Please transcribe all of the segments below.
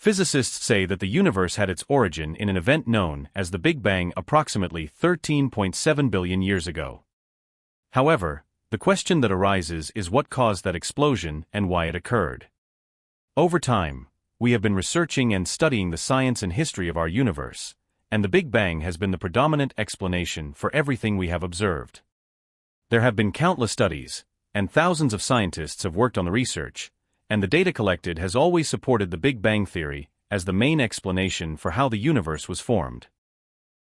Physicists say that the universe had its origin in an event known as the Big Bang approximately 13.7 billion years ago. However, the question that arises is what caused that explosion and why it occurred. Over time, we have been researching and studying the science and history of our universe, and the Big Bang has been the predominant explanation for everything we have observed. There have been countless studies, and thousands of scientists have worked on the research, and the data collected has always supported the Big Bang theory as the main explanation for how the universe was formed.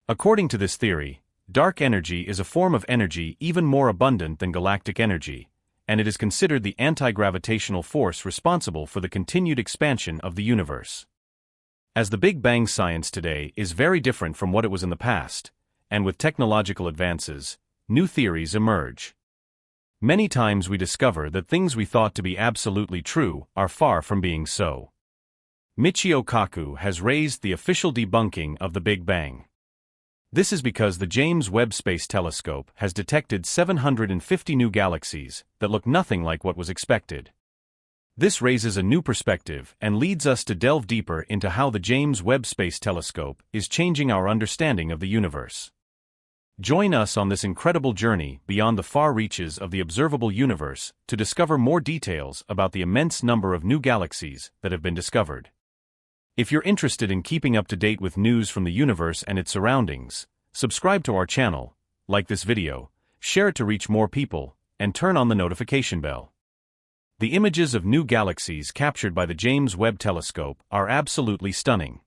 According to this theory, dark energy is a form of energy even more abundant than galactic energy, and it is considered the anti-gravitational force responsible for the continued expansion of the universe. As the Big Bang science today is very different from what it was in the past, and with technological advances, new theories emerge. Many times we discover that things we thought to be absolutely true are far from being so. Michio Kaku has raised the official debunking of the Big Bang. This is because the James Webb Space Telescope has detected 750 new galaxies that look nothing like what was expected. This raises a new perspective and leads us to delve deeper into how the James Webb Space Telescope is changing our understanding of the universe. Join us on this incredible journey beyond the far reaches of the observable universe to discover more details about the immense number of new galaxies that have been discovered. If you're interested in keeping up to date with news from the universe and its surroundings, subscribe to our channel, like this video, share it to reach more people, and turn on the notification bell. The images of new galaxies captured by the James Webb Telescope are absolutely stunning.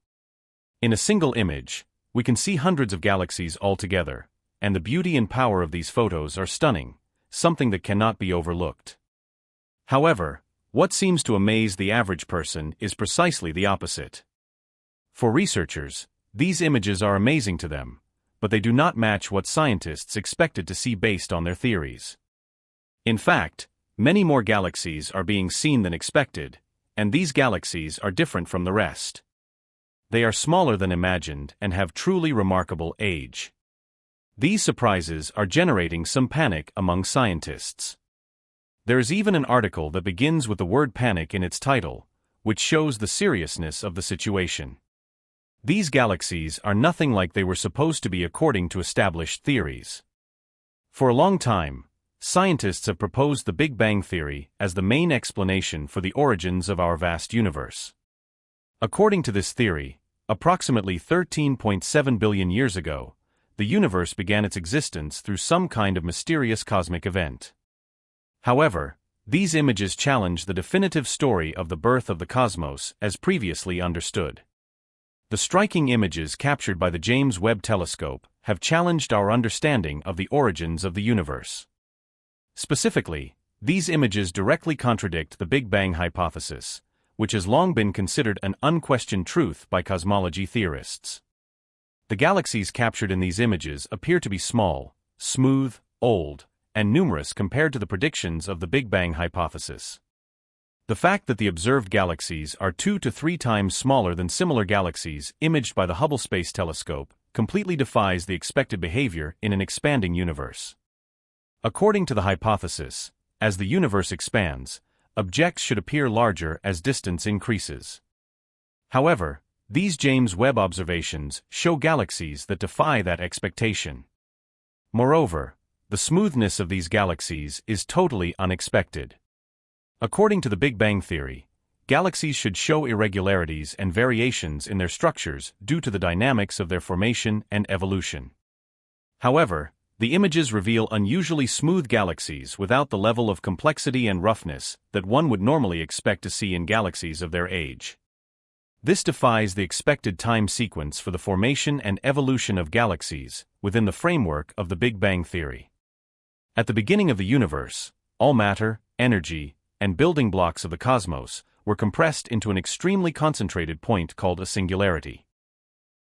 In a single image, we can see hundreds of galaxies all together, and the beauty and power of these photos are stunning, something that cannot be overlooked. However, what seems to amaze the average person is precisely the opposite. For researchers, these images are amazing to them, but they do not match what scientists expected to see based on their theories. In fact, many more galaxies are being seen than expected, and these galaxies are different from the rest. They are smaller than imagined and have truly remarkable age. These surprises are generating some panic among scientists. There is even an article that begins with the word panic in its title, which shows the seriousness of the situation. These galaxies are nothing like they were supposed to be according to established theories. For a long time, scientists have proposed the Big Bang theory as the main explanation for the origins of our vast universe. According to this theory, approximately 13.7 billion years ago, the universe began its existence through some kind of mysterious cosmic event. However, these images challenge the definitive story of the birth of the cosmos as previously understood. The striking images captured by the James Webb Telescope have challenged our understanding of the origins of the universe. Specifically, these images directly contradict the Big Bang hypothesis, which has long been considered an unquestioned truth by cosmology theorists. The galaxies captured in these images appear to be small, smooth, old, and numerous compared to the predictions of the Big Bang hypothesis. The fact that the observed galaxies are 2 to 3 times smaller than similar galaxies imaged by the Hubble Space Telescope completely defies the expected behavior in an expanding universe. According to the hypothesis, as the universe expands, objects should appear larger as distance increases. However, these James Webb observations show galaxies that defy that expectation. Moreover, the smoothness of these galaxies is totally unexpected. According to the Big Bang theory, galaxies should show irregularities and variations in their structures due to the dynamics of their formation and evolution. However, the images reveal unusually smooth galaxies without the level of complexity and roughness that one would normally expect to see in galaxies of their age. This defies the expected time sequence for the formation and evolution of galaxies within the framework of the Big Bang theory. At the beginning of the universe, all matter, energy, and building blocks of the cosmos were compressed into an extremely concentrated point called a singularity.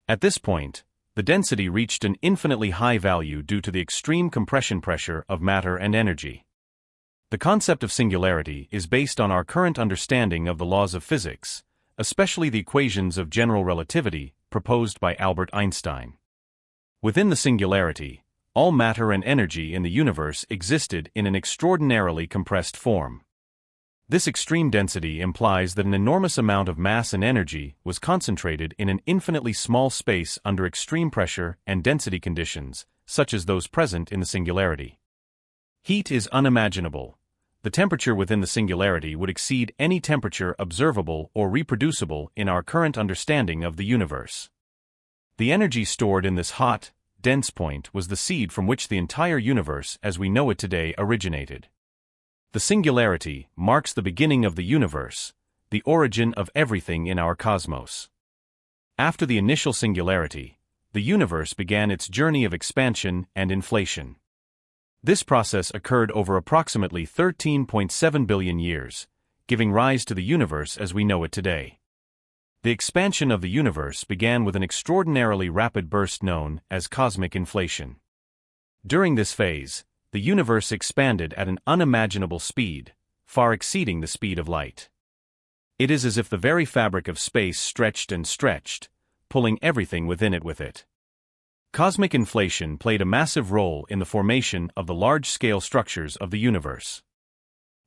At this point, the density reached an infinitely high value due to the extreme compression pressure of matter and energy. The concept of singularity is based on our current understanding of the laws of physics, especially the equations of general relativity proposed by Albert Einstein. Within the singularity, all matter and energy in the universe existed in an extraordinarily compressed form. This extreme density implies that an enormous amount of mass and energy was concentrated in an infinitely small space under extreme pressure and density conditions, such as those present in the Singularity. Heat is unimaginable. The temperature within the Singularity would exceed any temperature observable or reproducible in our current understanding of the universe. The energy stored in this hot, dense point was the seed from which the entire universe as we know it today originated. The Singularity marks the beginning of the universe, the origin of everything in our cosmos. After the initial Singularity, the universe began its journey of expansion and inflation. This process occurred over approximately 13.7 billion years, giving rise to the universe as we know it today. The expansion of the universe began with an extraordinarily rapid burst known as cosmic inflation. During this phase, the universe expanded at an unimaginable speed, far exceeding the speed of light. It is as if the very fabric of space stretched and stretched, pulling everything within it with it. Cosmic inflation played a massive role in the formation of the large-scale structures of the universe.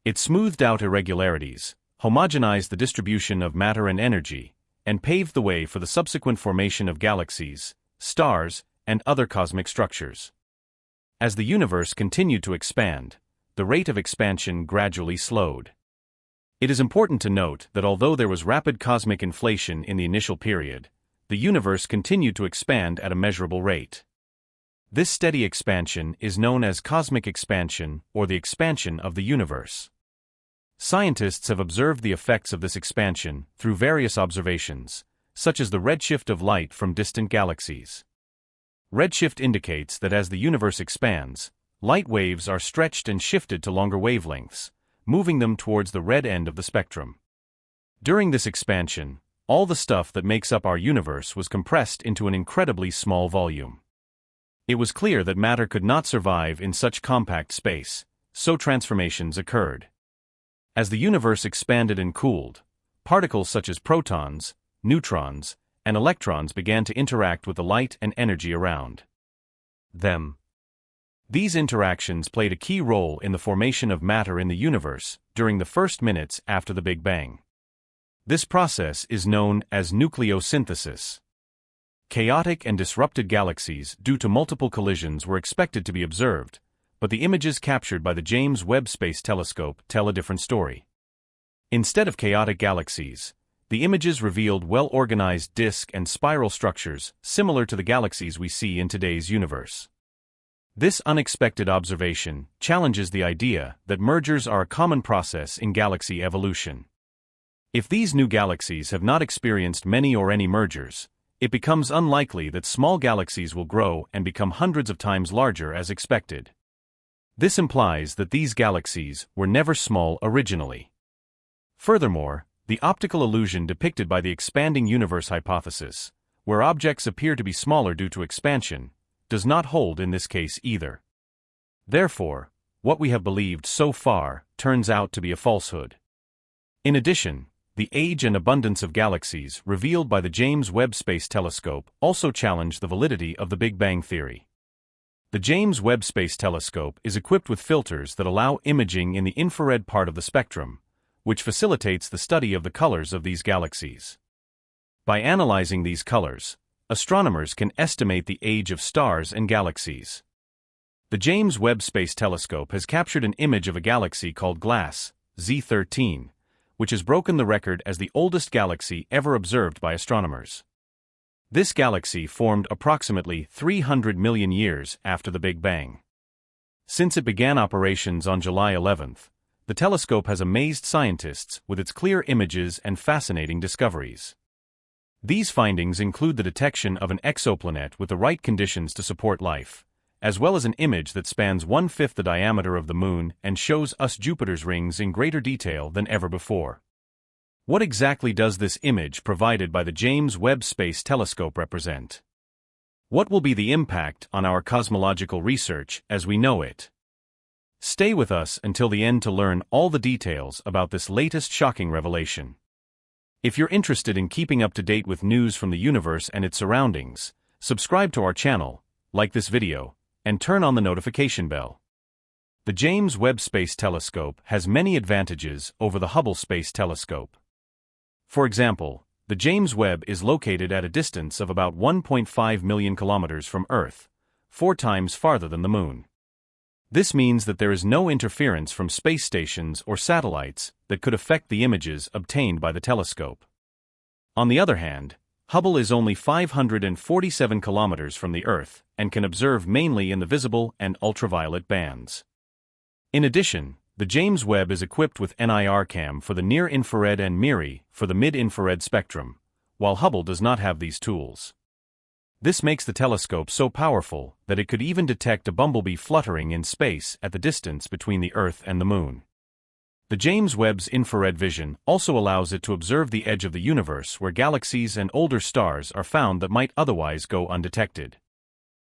It smoothed out irregularities, homogenized the distribution of matter and energy, and paved the way for the subsequent formation of galaxies, stars, and other cosmic structures. As the universe continued to expand, the rate of expansion gradually slowed. It is important to note that although there was rapid cosmic inflation in the initial period, the universe continued to expand at a measurable rate. This steady expansion is known as cosmic expansion or the expansion of the universe. Scientists have observed the effects of this expansion through various observations, such as the redshift of light from distant galaxies. Redshift indicates that as the universe expands, light waves are stretched and shifted to longer wavelengths, moving them towards the red end of the spectrum. During this expansion, all the stuff that makes up our universe was compressed into an incredibly small volume. It was clear that matter could not survive in such compact space, so transformations occurred. As the universe expanded and cooled, particles such as protons, neutrons, and electrons began to interact with the light and energy around them. These interactions played a key role in the formation of matter in the universe during the first minutes after the Big Bang. This process is known as nucleosynthesis. Chaotic and disrupted galaxies due to multiple collisions were expected to be observed, but the images captured by the James Webb Space Telescope tell a different story. Instead of chaotic galaxies, the images revealed well-organized disk and spiral structures similar to the galaxies we see in today's universe. This unexpected observation challenges the idea that mergers are a common process in galaxy evolution. If these new galaxies have not experienced many or any mergers, it becomes unlikely that small galaxies will grow and become hundreds of times larger as expected. This implies that these galaxies were never small originally. Furthermore, the optical illusion depicted by the expanding universe hypothesis, where objects appear to be smaller due to expansion, does not hold in this case either. Therefore, what we have believed so far turns out to be a falsehood. In addition, the age and abundance of galaxies revealed by the James Webb Space Telescope also challenge the validity of the Big Bang theory. The James Webb Space Telescope is equipped with filters that allow imaging in the infrared part of the spectrum, which facilitates the study of the colors of these galaxies. By analyzing these colors, astronomers can estimate the age of stars and galaxies. The James Webb Space Telescope has captured an image of a galaxy called GLASS Z13, which has broken the record as the oldest galaxy ever observed by astronomers. This galaxy formed approximately 300 million years after the Big Bang. Since it began operations on July 11th, the telescope has amazed scientists with its clear images and fascinating discoveries. These findings include the detection of an exoplanet with the right conditions to support life, as well as an image that spans 1/5 the diameter of the Moon and shows us Jupiter's rings in greater detail than ever before. What exactly does this image provided by the James Webb Space Telescope represent? What will be the impact on our cosmological research as we know it? Stay with us until the end to learn all the details about this latest shocking revelation. If you're interested in keeping up to date with news from the universe and its surroundings, subscribe to our channel, like this video, and turn on the notification bell. The James Webb Space Telescope has many advantages over the Hubble Space Telescope. For example, the James Webb is located at a distance of about 1.5 million kilometers from Earth, 4 times farther than the Moon. This means that there is no interference from space stations or satellites that could affect the images obtained by the telescope. On the other hand, Hubble is only 547 kilometers from the Earth and can observe mainly in the visible and ultraviolet bands. In addition, the James Webb is equipped with NIRCam for the near-infrared and MIRI for the mid-infrared spectrum, while Hubble does not have these tools. This makes the telescope so powerful that it could even detect a bumblebee fluttering in space at the distance between the Earth and the Moon. The James Webb's infrared vision also allows it to observe the edge of the universe where galaxies and older stars are found that might otherwise go undetected.